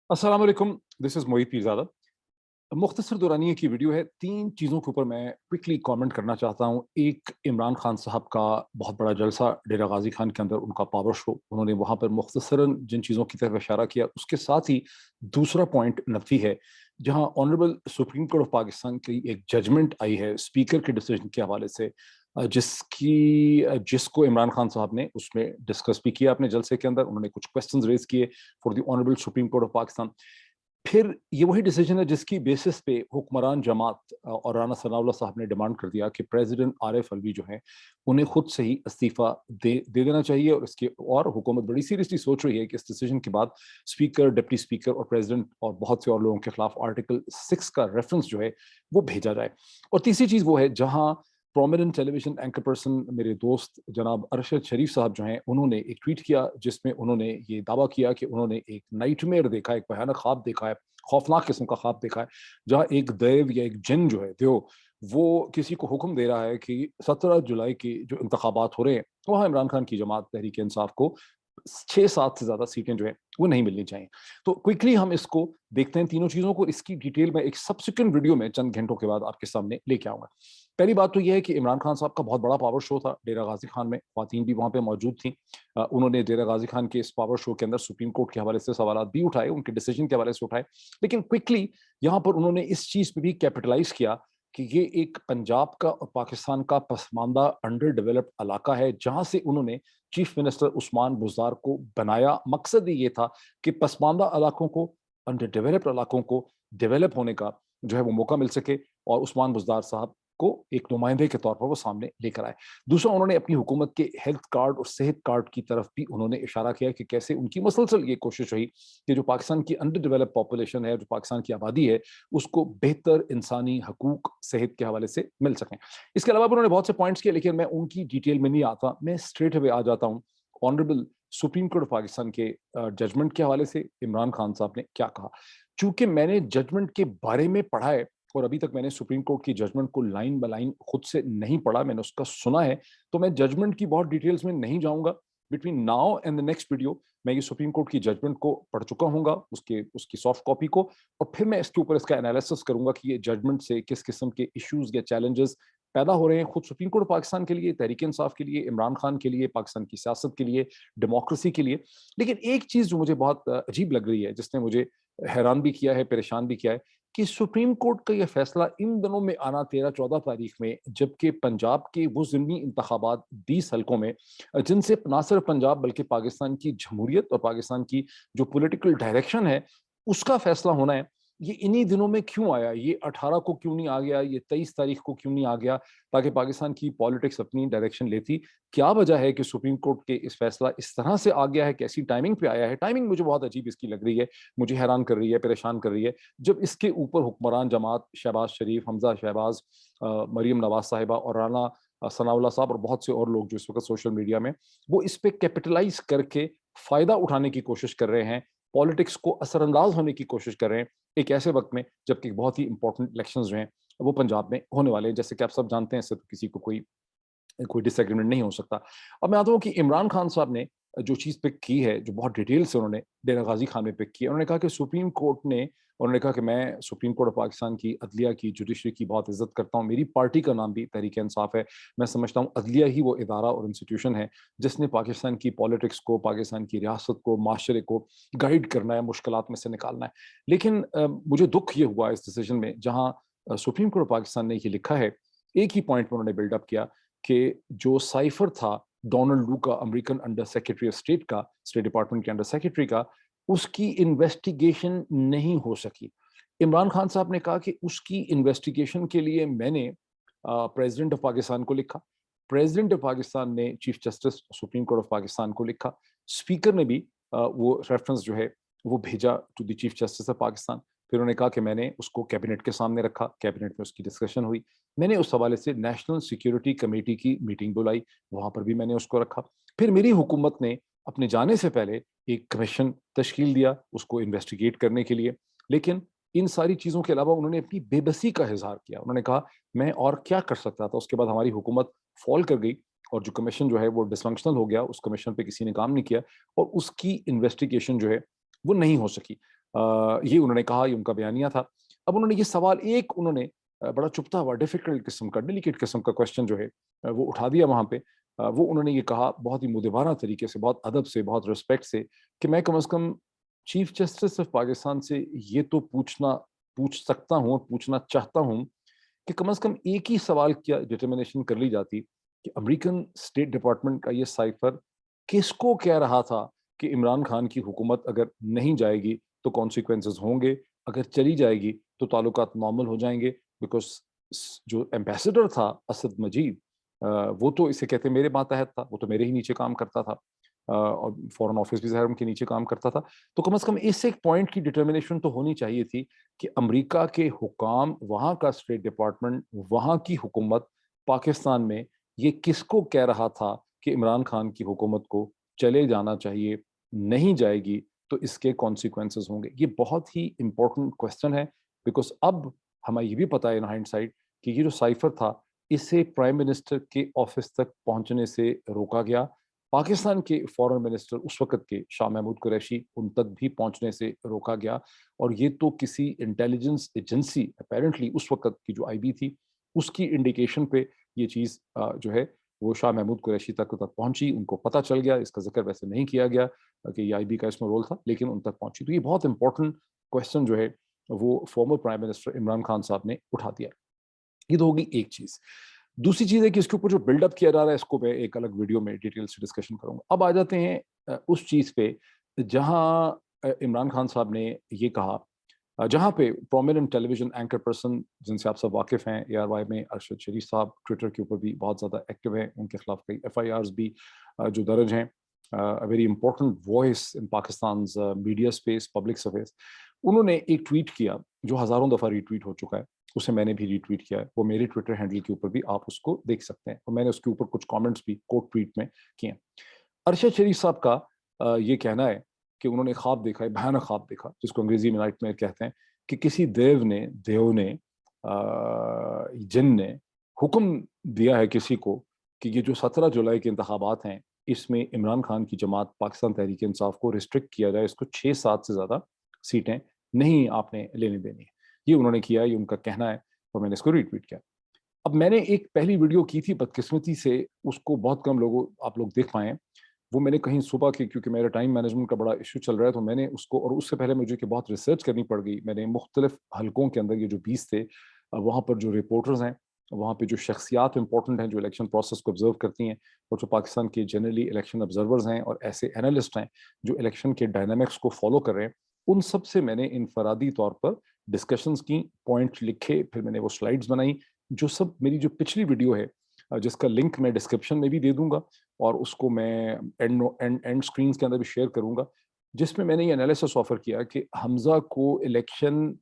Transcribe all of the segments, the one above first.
अस्सलाम वालेकुम, this is मोहित पीरज़ादा। मुख्तसर दौरानिए की वीडियो है। 3 चीज़ों के ऊपर मैं क्विकली कमेंट करना चाहता हूँ। एक, इमरान खान साहब का बहुत बड़ा जलसा डेरा गाज़ी खान के अंदर, उनका पावर शो। उन्होंने वहाँ पर मुख्तसरन जिन चीज़ों की तरफ इशारा किया, उसके साथ ही दूसरा पॉइंट नफ़ी है, जहाँ honourable supreme court of Pakistan की एक जजमेंट आई है स्पीकर के डिसीजन के हवाले से, जिसको इमरान खान साहब ने उसमें डिस्कस भी किया अपने जलसे के अंदर। उन्होंने कुछ क्वेश्चंस रेज़ किए for the honourable supreme court of Pakistan. फिर ये वही डिसीजन है जिसकी बेसिस पे हुक्मरान जमात और राना सनाउल्लाह साहब ने डिमांड कर दिया कि प्रेसिडेंट आरिफ अलवी जो हैं, उन्हें खुद से ही इस्तीफा दे देना चाहिए। और हुकूमत बड़ी सीरियसली सोच रही है कि इस डिसीजन के बाद स्पीकर, डिप्टी स्पीकर और प्रेसिडेंट और बहुत से और लोगों के खिलाफ आर्टिकल 6 का रेफरेंस जो है वो भेजा जाए। और तीसरी चीज़ वो है जहाँ प्रोमिनेंट टेलीविजन एंकर पर्सन मेरे दोस्त जनाब अरशद शरीफ साहब जो हैं, उन्होंने एक ट्वीट किया जिसमें उन्होंने ये दावा किया कि उन्होंने एक नाइटमेयर देखा है, एक भयानक ख्वाब देखा है, खौफनाक किस्म का ख्वाब देखा है, जहाँ एक दैव या एक जिन जो है देव, वो किसी को हुक्म दे रहा है कि 17 जुलाई के जो इंतखाबात हो रहे हैं, वहाँ इमरान खान की जमात तहरीक इंसाफ को 6-7 से ज़्यादा सीटें जो हैं वो नहीं मिलनी चाहिए। तो क्विकली हम इसको देखते हैं तीनों चीज़ों को। इसकी डिटेल मैं एक सब्सिक्वेंट वीडियो में चंद घंटों के बाद आपके सामने लेके आऊँगा। पहली बात तो ये है कि इमरान खान साहब का बहुत बड़ा पावर शो था डेरा गाज़ी खान में, ख़वातीन भी वहाँ पे मौजूद थीं। उन्होंने डेरा गाज़ी खान के इस पावर शो के अंदर सुप्रीम कोर्ट के हवाले से सवालात भी उठाए, उनके डिसीजन के हवाले से उठाए। लेकिन क्विकली यहाँ पर उन्होंने इस चीज़ पे भी कैपिटलाइज़ किया कि ये एक पंजाब का और पाकिस्तान का पसमानदा अंडर डेवलप्ड इलाका है, जहाँ से उन्होंने चीफ मिनिस्टर उस्मान बुज़दार को बनाया। मकसद ही ये था कि पसमानदा इलाकों को, अंडर डेवलप्ड इलाकों को डेवलप होने का जो है वो मौका मिल सके, और उस्मान बुज़दार साहब को एक नुमाइंदे के तौर पर वो सामने लेकर आए। दूसरा, उन्होंने अपनी हुकूमत के हेल्थ कार्ड और सेहत कार्ड की तरफ भी उन्होंने इशारा किया कि कैसे उनकी मुसलसल ये कोशिश रही कि जो पाकिस्तान की अंडर डेवलप्ड पॉपुलेशन है, जो पाकिस्तान की आबादी है, उसको बेहतर इंसानी हकूक सेहत के हवाले से मिल सकें। इसके अलावा भी उन्होंने बहुत से पॉइंट्स किए, लेकिन मैं उनकी डिटेल में नहीं आता। मैं स्ट्रेट अवे आ जाता हूँ honourable supreme court of Pakistan के जजमेंट के हवाले से इमरान खान साहब ने क्या कहा। चूंकि मैंने जजमेंट के बारे में पढ़ा है और अभी तक मैंने सुप्रीम कोर्ट की जजमेंट को लाइन बाय लाइन खुद से नहीं पढ़ा, मैंने उसका सुना है, तो मैं जजमेंट की बहुत डिटेल्स में नहीं जाऊंगा। Between now and the next video मैं ये सुप्रीम कोर्ट की जजमेंट को पढ़ चुका हूँगा, उसके उसकी सॉफ्ट कॉपी को, और फिर मैं इसके ऊपर इसका एनालिसिस करूंगा कि ये जजमेंट से किस किस्म के इश्यूज या चैलेंजेस पैदा हो रहे हैं, खुद सुप्रीम कोर्ट पाकिस्तान के लिए, तहरीक इंसाफ के लिए, इमरान खान के लिए, पाकिस्तान की सियासत के लिए, डेमोक्रेसी के लिए। लेकिन एक चीज़ जो मुझे बहुत अजीब लग रही है, जिसने मुझे हैरान भी किया है, परेशान भी किया है, कि सुप्रीम कोर्ट का यह फैसला इन दिनों में आना 13-14 तारीख में, जबकि पंजाब के वो ज़िमनी इंतखाबात 20 हलकों में, जिनसे ना सिर्फ पंजाब बल्कि पाकिस्तान की जमहूरियत और पाकिस्तान की जो पॉलिटिकल डायरेक्शन है उसका फैसला होना है, ये इन्हीं दिनों में क्यों आया? ये 18 को क्यों नहीं आ गया? ये 23 तारीख को क्यों नहीं आ गया, ताकि पाकिस्तान की पॉलिटिक्स अपनी डायरेक्शन लेती? क्या वजह है कि सुप्रीम कोर्ट के इस फैसला इस तरह से आ गया है, कैसी टाइमिंग पे आया है? टाइमिंग मुझे बहुत अजीब इसकी लग रही है, मुझे हैरान कर रही है, परेशान कर रही है। जब इसके ऊपर हुक्मरान जमात शहबाज शरीफ, हमजा शहबाज, मरीम नवाज साहिबा और राना सनाउल्लाह साहब और बहुत से और लोग जो इस वक्त सोशल मीडिया में, वो इस पे कैपिटलाइज करके फायदा उठाने की कोशिश कर रहे हैं, पॉलिटिक्स को असरअंदाज होने की कोशिश कर रहे हैं, एक ऐसे वक्त में जबकि बहुत ही इंपॉर्टेंट इलेक्शंस जो हैं वो पंजाब में होने वाले हैं। जैसे कि आप सब जानते हैं, इससे तो किसी को कोई कोई डिसएग्रीमेंट नहीं हो सकता। अब मैं आता हूँ कि इमरान खान साहब ने जो चीज़ पिक की है, जो बहुत डिटेल से उन्होंने डेरा गाज़ी खान में पिक की है, उन्होंने कहा कि सुप्रीम कोर्ट ने, उन्होंने कहा कि मैं सुप्रीम कोर्ट ऑफ पाकिस्तान की अदलिया की, जुडिशरी की बहुत इज़्ज़त करता हूँ। मेरी पार्टी का नाम भी तहरीक-ए-इंसाफ है। मैं समझता हूँ अदलिया ही वो इदारा और इंस्टीट्यूशन है जिसने पाकिस्तान की पॉलिटिक्स को, पाकिस्तान की रियासत को, माशरे को गाइड करना है, मुश्किलात में से निकालना है। लेकिन मुझे दुःख ये हुआ इस डिसीजन में, जहाँ सुप्रीम कोर्ट ऑफ पाकिस्तान ने ये लिखा है, एक ही पॉइंट में उन्होंने बिल्डअप किया कि जो साइफर था डोनाल्ड लू का, American under secretary of state का, स्टेट डिपार्टमेंट के अंडर सेक्रेटरी का, उसकी इन्वेस्टिगेशन नहीं हो सकी। इमरान खान साहब ने कहा कि उसकी इन्वेस्टिगेशन के लिए मैंने प्रेसिडेंट ऑफ पाकिस्तान को लिखा, प्रेसिडेंट ऑफ पाकिस्तान ने chief justice supreme court of Pakistan को लिखा, स्पीकर ने भी वो रेफरेंस जो है वो भेजा to the chief justice of Pakistan. फिर उन्होंने कहा कि मैंने उसको कैबिनेट के सामने रखा, कैबिनेट में उसकी डिस्कशन हुई। मैंने उस हवाले से नेशनल सिक्योरिटी कमेटी की मीटिंग बुलाई, वहाँ पर भी मैंने उसको रखा। फिर मेरी हुकूमत ने अपने जाने से पहले एक कमीशन तश्कील दिया उसको इन्वेस्टिगेट करने के लिए। लेकिन इन सारी चीज़ों के अलावा उन्होंने अपनी बेबसी का इज़हार किया। उन्होंने कहा, मैं और क्या कर सकता था? उसके बाद हमारी हुकूमत फ़ॉल कर गई और जो कमीशन जो है वो डिसफंक्शनल हो गया, उस कमीशन पे किसी ने काम नहीं किया और उसकी इन्वेस्टिगेशन जो है वो नहीं हो सकी। ये उन्होंने कहा, ये उनका बयानिया था। अब उन्होंने ये सवाल एक उन्होंने बड़ा चुभता हुआ, डिफिकल्ट किस्म का, डेलिकेट किस्म का क्वेश्चन जो है वो उठा दिया वहाँ पे। वो उन्होंने ये कहा बहुत ही मुद्दबाना तरीके से, बहुत अदब से, बहुत रिस्पेक्ट से, कि मैं कम से कम चीफ जस्टिस ऑफ पाकिस्तान से ये तो पूछ सकता हूँ, पूछना चाहता हूँ कि कम से कम एक ही सवाल क्या डिटर्मिनेशन कर ली जाती कि अमेरिकन स्टेट डिपार्टमेंट का ये साइफर किसको कह रहा था कि इमरान खान की हुकूमत अगर नहीं जाएगी तो कॉन्सिक्वेंसेस होंगे, अगर चली जाएगी तो ताल्लुकात नॉर्मल हो जाएंगे। बिकॉज जो एम्बेसडर था असद मजीद, वो तो इसे कहते मेरे मातहत था, वो तो मेरे ही नीचे काम करता था, और फॉरेन ऑफिस भी ज़ाहिर उनके नीचे काम करता था। तो कम से कम इस एक पॉइंट की डिटर्मिनेशन तो होनी चाहिए थी कि अमेरिका के हुकाम, वहाँ का स्टेट डिपार्टमेंट, वहाँ की हुकूमत पाकिस्तान में ये किसको कह रहा था कि इमरान खान की हुकूमत को चले जाना चाहिए, नहीं जाएगी तो इसके कॉन्सिक्वेंसेस होंगे। ये बहुत ही इंपॉर्टेंट क्वेश्चन है, बिकॉज अब हमें ये भी पता है इन हाइंडसाइट कि ये जो साइफर था, इसे प्राइम मिनिस्टर के ऑफिस तक पहुंचने से रोका गया। पाकिस्तान के फॉरेन मिनिस्टर उस वक्त के शाह महमूद कुरैशी, उन तक भी पहुंचने से रोका गया। और ये तो किसी इंटेलिजेंस एजेंसी अपेरेंटली उस वक्त की जो आईबी थी, उसकी इंडिकेशन पे ये चीज़ जो है वो शाह महमूद कुरैशी तक पहुंची, उनको पता चल गया। इसका जिक्र वैसे नहीं किया गया कि ये आईबी का इसमें रोल था, लेकिन उन तक पहुंची। तो ये बहुत इंपॉर्टेंट क्वेश्चन जो है वो former prime minister Imran Khan साहब ने उठा दिया। ये तो होगी एक चीज़। दूसरी चीज़ है कि इसके ऊपर जो बिल्डअप किया जा रहा है, इसको मैं एक अलग वीडियो में डिटेल से डिस्कशन करूंगा। अब आ जाते हैं उस चीज़ पे जहां इमरान खान साहब ने ये कहा, जहाँ पे प्रोमिनेंट टेलीविजन एंकर पर्सन जिनसे आप सब वाकिफ हैं, ARY में अरशद शरीफ साहब ट्विटर के ऊपर भी बहुत ज़्यादा एक्टिव हैं, उनके खिलाफ कई FIRs भी जो दर्ज हैं, very important voice in Pakistan media space, public space. उन्होंने एक ट्वीट किया जो हज़ारों दफ़ा रीट्वीट हो चुका है, उसे मैंने भी रीट्वीट किया है, वो मेरे ट्विटर हैंडल के ऊपर भी आप उसको देख सकते हैं, और मैंने उसके ऊपर कुछ कमेंट्स भी कोट ट्वीट में किए। अरशद शरीफ साहब का ये कहना है कि उन्होंने ख्वाब देखा है, भयानक ख्वाब देखा, जिसको अंग्रेजी में नाइटमेयर कहते हैं, कि किसी देव ने जिन ने हुक्म दिया है किसी को कि ये जो 17 जुलाई के इंतखाबात हैं, इसमें इमरान खान की जमात पाकिस्तान तहरीक इंसाफ को रिस्ट्रिक्ट किया जाए, इसको 6-7 से ज़्यादा सीटें नहीं आपने लेने देनी है। ये उन्होंने किया, ये उनका कहना है, और मैंने इसको रीट्वीट किया। अब मैंने एक पहली वीडियो की थी, बदकिस्मती से उसको बहुत कम लोगों आप लोग देख पाए। वो मैंने कहीं सुबह की, क्योंकि मेरा टाइम मैनेजमेंट का बड़ा इशू चल रहा है, तो मैंने उसको, और उससे पहले मुझे कि बहुत रिसर्च करनी पड़ गई। मैंने मुख्तलिफ हलकों के अंदर ये जो 20 थे, वहाँ पर जो रिपोर्टर्स हैं, वहाँ पे जो शख्सियात इंपॉर्टेंट हैं जो इलेक्शन प्रोसेस को ऑब्जर्व करती हैं, और जो पाकिस्तान के जनरली इलेक्शन ऑब्जर्वर्स हैं और ऐसे एनालिस्ट हैं जो इलेक्शन के डायनामिक्स को फॉलो कर रहे हैं, उन सब से मैंने इनफरादी तौर पर डिस्कशंस की, पॉइंट लिखे, फिर मैंने वो स्लाइड्स बनाई। जो सब मेरी जो पिछली वीडियो है, जिसका लिंक मैं डिस्क्रिप्शन में भी दे दूंगा, और उसको मैं एंड स्क्रीन के अंदर भी शेयर करूंगा, जिसमें मैंने ये एनालिसिस ऑफर किया कि हमजा को इलेक्शन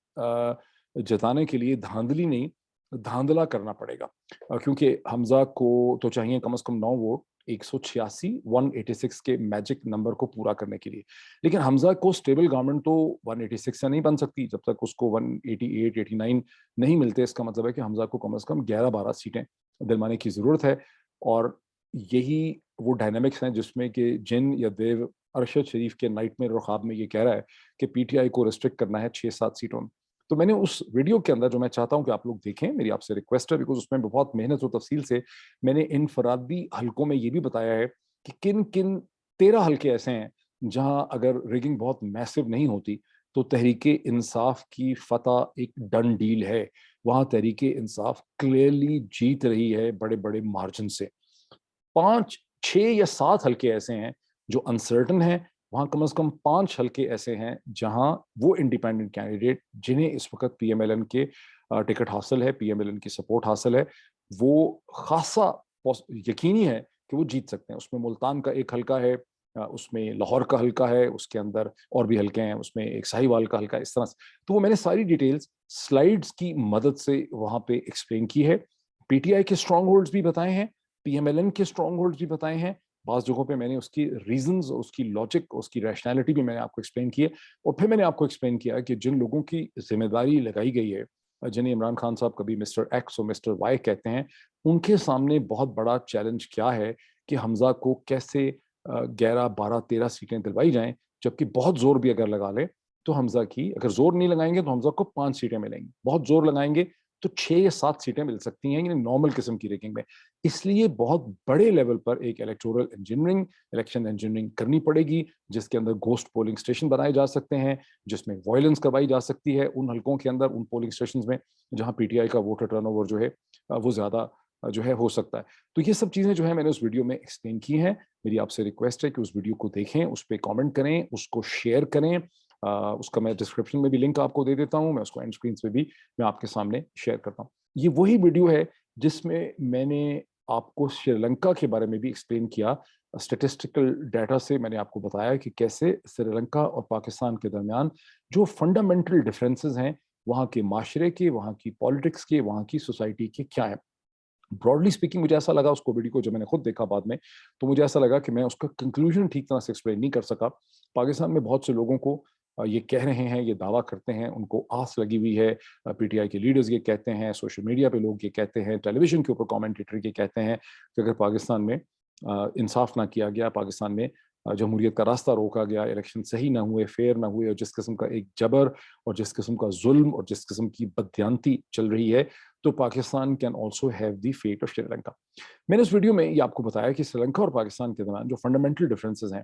जताने के लिए धांधली नहीं, धांधला करना पड़ेगा, क्योंकि हमजा को तो चाहिए कम से कम 9 वोट, 186 186 के मैजिक नंबर को पूरा करने के लिए। लेकिन हमजा को स्टेबल गवर्नमेंट तो 186 से नहीं बन सकती जब तक उसको 188 89 नहीं मिलते। इसका मतलब है कि हमजा को कम से कम 11-12 सीटें दिलवाने की जरूरत है। और यही वो डायनामिक्स हैं जिसमें कि जिन या देव अरशद शरीफ के नाइटमेयर और ख्वाब में ये कह रहा है कि PTI को रिस्ट्रिक्ट करना है 6-7 सीटों में। तो मैंने उस वीडियो के अंदर, जो मैं चाहता हूं कि आप लोग देखें, मेरी आपसे रिक्वेस्ट है, बिकॉज उसमें बहुत मेहनत और तफसील से मैंने इनफरादी हलकों में ये भी बताया है कि किन किन 13 हलके ऐसे हैं जहां अगर रिगिंग बहुत मैसिव नहीं होती तो तहरीके इंसाफ की फतह एक डन डील है। वहां तहरीके इंसाफ क्लियरली जीत रही है बड़े बड़े मार्जिन से। 5, 6 या 7 हलके ऐसे हैं जो अनसर्टन हैं। वहां कम से कम 5 हलके ऐसे हैं जहां वो इंडिपेंडेंट कैंडिडेट जिन्हें इस वक्त PMLN के टिकट हासिल है, PMLN की सपोर्ट हासिल है, वो खासा यकीनी है कि वो जीत सकते हैं। उसमें मुल्तान का एक हलका है, उसमें लाहौर का हलका है, उसके अंदर और भी हलके हैं, उसमें एक साहिवाल का हलका है, इस तरह से। तो वो मैंने सारी डिटेल्स स्लाइड्स की मदद से वहां पे एक्सप्लेन की है। PTI के स्ट्रॉन्ग होल्ड्स भी बताए हैं, PMLN के स्ट्रॉन्ग होल्ड्स भी बताए हैं। बाज़ जगहों पे मैंने उसकी रीजंस, उसकी लॉजिक, उसकी रैशनैलिटी भी मैंने आपको एक्सप्लेन की है। और फिर मैंने आपको एक्सप्लेन किया कि जिन लोगों की जिम्मेदारी लगाई गई है, जिन्हें इमरान खान साहब कभी मिस्टर एक्स और मिस्टर वाई कहते हैं, उनके सामने बहुत बड़ा चैलेंज क्या है कि हमजा को कैसे 11, 12, 13 सीटें दिलवाई जाएं, जबकि बहुत जोर भी अगर लगा लें तो हमजा की, अगर जोर नहीं लगाएंगे तो हमजा को 5 सीटें मिलेंगी, बहुत जोर लगाएंगे तो 6 या 7 सीटें मिल सकती हैं, यानी नॉर्मल किस्म की रैंकिंग में। इसलिए बहुत बड़े लेवल पर एक इलेक्टोरल इंजीनियरिंग, इलेक्शन इंजीनियरिंग करनी पड़ेगी, जिसके अंदर घोस्ट पोलिंग स्टेशन बनाए जा सकते हैं, जिसमें वायलेंस करवाई जा सकती है उन हलकों के अंदर, उन पोलिंग स्टेशन में जहां पीटीआई का वोटर टर्नओवर जो है वो ज्यादा जो है हो सकता है। तो ये सब चीजें जो है मैंने उस वीडियो में एक्सप्लेन की हैं। मेरी आपसे रिक्वेस्ट है कि उस वीडियो को देखें, उस पर कमेंट करें, उसको शेयर करें। उसका मैं डिस्क्रिप्शन में भी लिंक आपको दे देता हूं, मैं उसको एंड स्क्रीन पे भी मैं आपके सामने शेयर करता हूं। ये वही वीडियो है जिसमें मैंने आपको श्रीलंका के बारे में भी एक्सप्लेन किया। स्टेटिस्टिकल डाटा से मैंने आपको बताया कि कैसे श्रीलंका और पाकिस्तान के दरमियान जो फंडामेंटल डिफरेंसेस हैं, वहाँ के माशरे के, वहाँ की पॉलिटिक्स के, वहाँ की सोसाइटी के क्या है। ब्रॉडली स्पीकिंग मुझे ऐसा लगा उसको वीडियो को जब मैंने खुद देखा बाद में, तो मुझे ऐसा लगा कि मैं उसका कंक्लूजन ठीक तरह से एक्सप्लेन नहीं कर सका। पाकिस्तान में बहुत से लोगों को ये कह रहे हैं, ये दावा करते हैं, उनको आस लगी हुई है, पीटीआई के लीडर्स ये कहते हैं, सोशल मीडिया पे लोग ये कहते हैं, टेलीविजन के ऊपर कमेंटेटर ये कहते हैं कि अगर पाकिस्तान में इंसाफ ना किया गया, पाकिस्तान में जमहूरियत का रास्ता रोका गया, इलेक्शन सही ना हुए, फेयर ना हुए, और जिस किस्म का एक जबर और जिस किस्म का जुल्म और जिस किस्म की बदयांती चल रही है, तो Pakistan can also have the fate of Sri Lanka. मैंने उस वीडियो में ये आपको बताया कि श्रीलंका और पाकिस्तान के दरमियान जो फंडामेंटल डिफरेंसेस हैं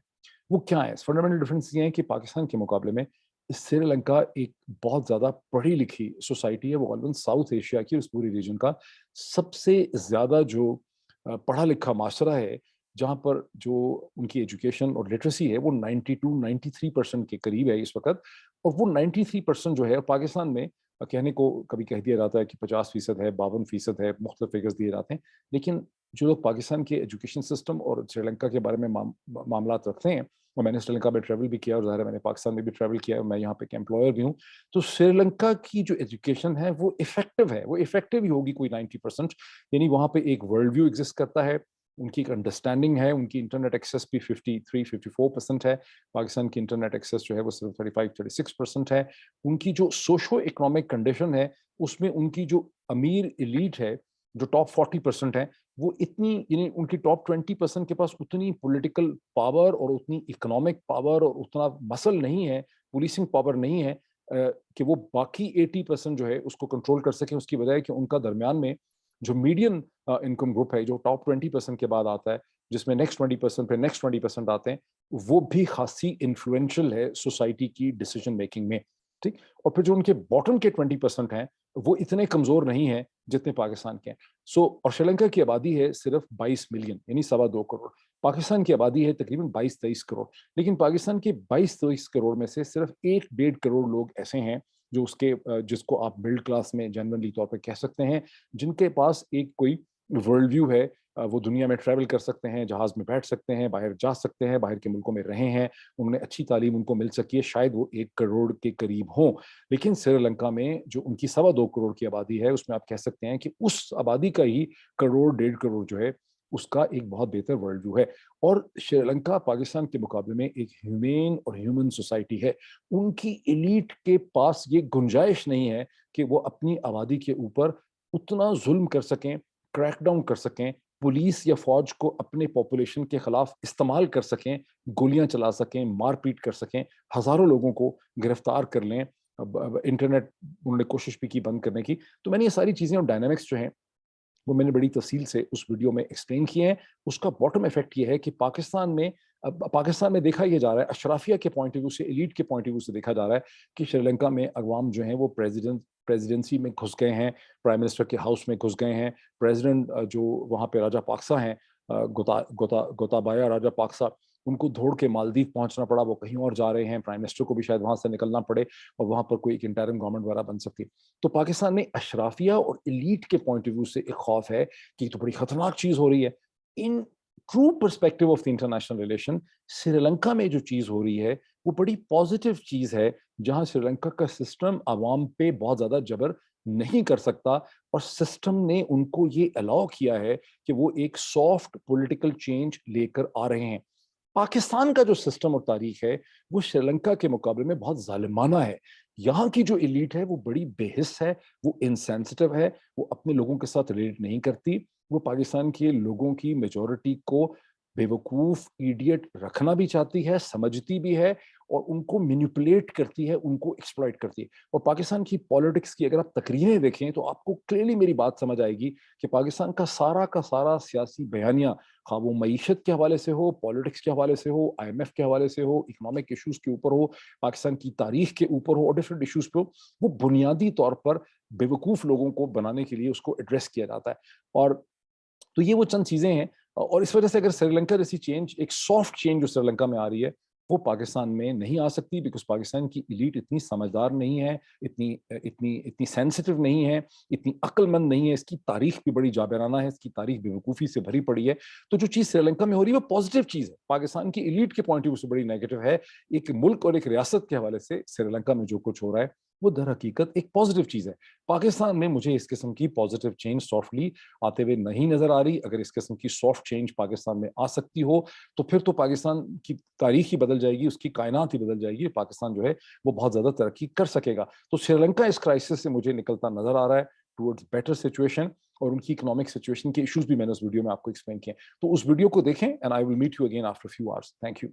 वो क्या है। फंडामेंटल डिफरेंस ये है कि पाकिस्तान के मुकाबले में श्रीलंका एक बहुत ज्यादा पढ़ी लिखी सोसाइटी है। वो गालिबन साउथ एशिया की, उस पूरी रीजन का सबसे ज्यादा जो पढ़ा लिखा माशरा है, जहाँ पर जो उनकी एजुकेशन और लिटरेसी है वो 92-93% के करीब है इस वक्त। और वो 93% जो है पाकिस्तान में, कहने को कभी कह दिया जाता है कि 50% है, 52% है, मुख्तलिफ फिगर्स दिए जाते हैं, लेकिन जो लोग पाकिस्तान के एजुकेशन सिस्टम और श्रीलंका के बारे में मामलात रखते हैं, और मैंने श्रीलंका में ट्रैवल भी किया और ज़ाहिर है मैंने पाकिस्तान में भी ट्रैवल किया है, मैं यहाँ पे एम्प्लॉयर भी हूँ, तो श्रीलंका की जो एजुकेशन है वो इफेक्टिव है, वो इफेक्टिव ही होगी कोई 90%। यानी वहाँ पे एक वर्ल्ड व्यू एग्जिस्ट करता है, उनकी एक अंडरस्टैंडिंग है, उनकी इंटरनेट एक्सेस भी 53-54% है, पाकिस्तान की इंटरनेट एक्सेस जो है वो सिर्फ 35-36% है। उनकी जो सोशो इकोनॉमिक कंडीशन है उसमें उनकी जो अमीर एलीट है, जो टॉप 40% है, वो इतनी, यानी उनकी टॉप 20% के पास उतनी पॉलिटिकल पावर और उतनी इकोनॉमिक पावर और उतना मसल नहीं है, पुलिसिंग पावर नहीं है कि वो बाकी 80% जो है उसको कंट्रोल कर सकें। उसकी वजह है कि उनका दरमियान में जो मीडियन इनकम ग्रुप है, जो टॉप 20% के बाद आता है, जिसमें नेक्स्ट 20% पे नेक्स्ट 20% आते हैं, वो भी खासी इन्फ्लुएंशियल है सोसाइटी की डिसीजन मेकिंग में। ठीक। और फिर जो उनके बॉटम के 20% हैं वो इतने कमजोर नहीं है जितने पाकिस्तान के हैं। और श्रीलंका की आबादी है सिर्फ 22 मिलियन, यानी 2.25 करोड़। पाकिस्तान की आबादी है तकरीबन 22-23 करोड़। लेकिन पाकिस्तान के 22-23 करोड़ में से सिर्फ 1-1.5 करोड़ लोग ऐसे हैं जो उसके जिसको आप मिडिल क्लास में जनरली तौर पर कह सकते हैं, जिनके पास एक कोई वर्ल्ड व्यू है, वो दुनिया में ट्रैवल कर सकते हैं, जहाज में बैठ सकते हैं, बाहर जा सकते हैं, बाहर के मुल्कों में रहे हैं, उन्हें अच्छी तालीम उनको मिल सकी है, शायद वो 1 करोड़ के करीब हों। लेकिन श्रीलंका में जो उनकी 2.25 करोड़ की आबादी है, उसमें आप कह सकते हैं कि उस आबादी का ही 1-1.5 करोड़ जो है उसका एक बहुत बेहतर वर्ल्ड व्यू है। और श्रीलंका पाकिस्तान के मुकाबले में एक ह्यूमेन और ह्यूमन सोसाइटी है। उनकी एलीट के पास ये गुंजाइश नहीं है कि वो अपनी आबादी के ऊपर उतना जुल्म कर सकें, क्रैकडाउन कर सकें, पुलिस या फौज को अपने पॉपुलेशन के खिलाफ इस्तेमाल कर सकें, गोलियां चला सकें, मारपीट कर सकें, हजारों लोगों को गिरफ्तार कर लें। अब इंटरनेट उन्होंने कोशिश भी की बंद करने की। तो मैंने ये सारी चीजें और डायनामिक्स जो हैं वो मैंने बड़ी तफसील से उस वीडियो में एक्सप्लेन किए हैं। उसका बॉटम इफेक्ट ये है कि पाकिस्तान में देखा यह जा रहा है, अशराफिया के पॉइंट ऑफ व्यू से, एलीट के पॉइंट ऑफ व्यू से देखा जा रहा है कि श्रीलंका में अवाम जो है वो प्रेसिडेंसी में घुस गए हैं, प्राइम मिनिस्टर के हाउस में घुस गए हैं। प्रेसिडेंट जो वहाँ पे राजा पाक्सा हैं, गोताबाया राजा पाक्सा, उनको दौड़ के मालदीव पहुंचना पड़ा, वो कहीं और जा रहे हैं, प्राइम मिनिस्टर को भी शायद वहां से निकलना पड़े और वहां पर कोई एक इंटरिम गवर्नमेंट वगैरह बन सकती। तो पाकिस्तान में अशराफिया और एलीट के पॉइंट ऑफ व्यू से एक खौफ है कि तो बड़ी खतरनाक चीज हो रही है। In true perspective of the international relation, Sri Lanka में जो चीज हो रही है वो बड़ी पॉजिटिव चीज है, जहां श्रीलंका का सिस्टम आवाम पे बहुत ज्यादा जबर नहीं कर सकता और सिस्टम ने उनको ये अलाउ किया है कि वो एक सॉफ्ट पॉलिटिकल चेंज लेकर आ रहे हैं। पाकिस्तान का जो सिस्टम और तारीख है वो श्रीलंका के मुकाबले में बहुत जालिमाना है। यहाँ की जो एलीट है वो बड़ी बेहिस है, वो इनसेंसिटिव है, वो अपने लोगों के साथ रिलेट नहीं करती, वो पाकिस्तान के लोगों की मेजॉरिटी को बेवकूफ इडियट रखना भी चाहती है, समझती भी है और उनको मैनिपुलेट करती है, उनको एक्सप्लॉइट करती है। और पाकिस्तान की पॉलिटिक्स की अगर आप तकरीरें देखें तो आपको क्लियरली मेरी बात समझ आएगी कि पाकिस्तान का सारा सियासी बयानिया, हाँ वो मईशत के हवाले से हो, पॉलिटिक्स के हवाले से हो, IMF के हवाले से हो, इकोनॉमिक इश्यूज के ऊपर हो, पाकिस्तान की तारीख के ऊपर हो और डिफरेंट इश्यूज पे हो, वो बुनियादी तौर पर बेवकूफ लोगों को बनाने के लिए उसको एड्रेस किया जाता है। और तो ये वो चंद चीजें हैं और इस वजह से अगर श्रीलंका जैसी चेंज, एक सॉफ्ट चेंज जो श्रीलंका में आ रही है, वो पाकिस्तान में नहीं आ सकती, बिकॉज पाकिस्तान की इलीट इतनी समझदार नहीं है, इतनी इतनी इतनी सेंसिटिव नहीं है, इतनी अक्लमंद नहीं है। इसकी तारीख भी बड़ी जाबराना है, इसकी तारीख बेवकूफ़ी से भरी पड़ी है। तो जो चीज़ श्रीलंका में हो रही है वो पॉजिटिव चीज़ है, पाकिस्तान की इलीट के पॉइंट ऑफ व्यू से बड़ी नेगेटिव है। एक मुल्क और एक रियासत के हवाले से श्रीलंका में जो कुछ हो रहा है वो दर हकीकत एक पॉजिटिव चीज़ है। पाकिस्तान में मुझे इस किस्म की पॉजिटिव चेंज सॉफ्टली आते हुए नहीं नजर आ रही। अगर इस किस्म की सॉफ्ट चेंज पाकिस्तान में आ सकती हो तो फिर तो पाकिस्तान की तारीख ही बदल जाएगी, उसकी कायनात ही बदल जाएगी। पाकिस्तान जो है वो बहुत ज्यादा तरक्की कर सकेगा। तो श्रीलंका इस क्राइसिस से मुझे निकलता नजर आ रहा है टुवर्ड्स बेटर सिचुएशन। और उनकी इकोनॉमिक सिचुएशन के इश्यूज भी मैंने उस वीडियो में आपको एक्सप्लेन किए। तो उस वीडियो को देखें and I will meet you again after few hours. Thank you.